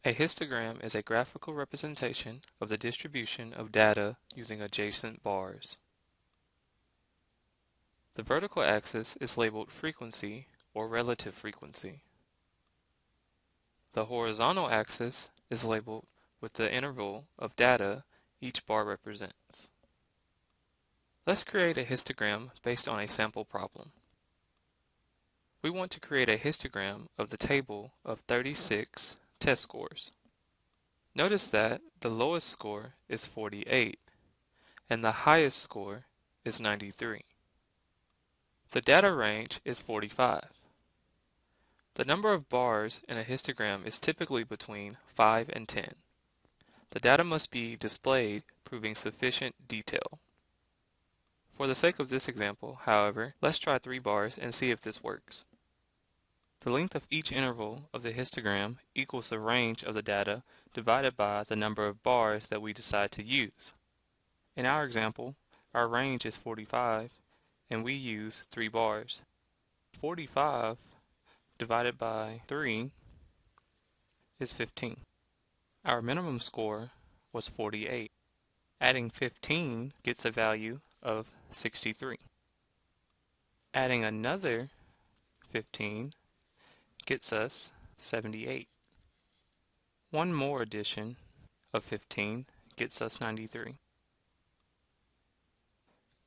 A histogram is a graphical representation of the distribution of data using adjacent bars. The vertical axis is labeled frequency or relative frequency. The horizontal axis is labeled with the interval of data each bar represents. Let's create a histogram based on a sample problem. We want to create a histogram of the table of 36 test scores. Notice that the lowest score is 48 and the highest score is 93. The data range is 45. The number of bars in a histogram is typically between 5 and 10. The data must be displayed, proving sufficient detail. For the sake of this example, however, let's try 3 bars and see if this works. The length of each interval of the histogram equals the range of the data divided by the number of bars that we decide to use. In our example, our range is 45 and we use 3 bars. 45 divided by 3 is 15. Our minimum score was 48. Adding 15 gets a value of 63. Adding another 15 gets us 78. One more addition of 15 gets us 93.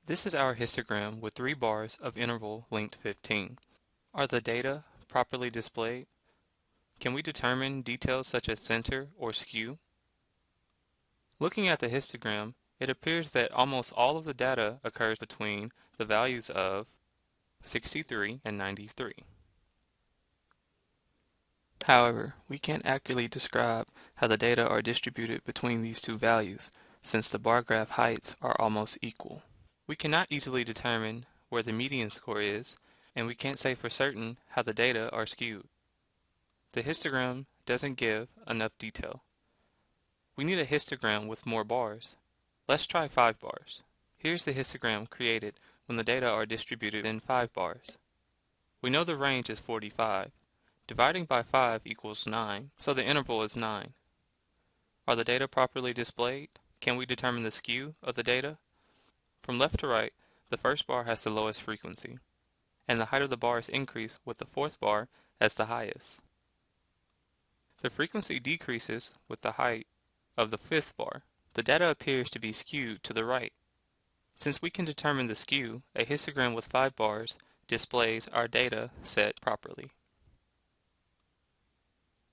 This is our histogram with 3 bars of interval length 15. Are the data properly displayed? Can we determine details such as center or skew? Looking at the histogram, it appears that almost all of the data occurs between the values of 63 and 93. However, we can't accurately describe how the data are distributed between these two values, since the bar graph heights are almost equal. We cannot easily determine where the median score is, and we can't say for certain how the data are skewed. The histogram doesn't give enough detail. We need a histogram with more bars. Let's try 5 bars. Here's the histogram created when the data are distributed in 5 bars. We know the range is 45. Dividing by 5 equals 9, so the interval is 9. Are the data properly displayed? Can we determine the skew of the data? From left to right, the first bar has the lowest frequency, and the height of the bars increase with the 4th bar as the highest. The frequency decreases with the height of the 5th bar. The data appears to be skewed to the right. Since we can determine the skew, a histogram with 5 bars displays our data set properly.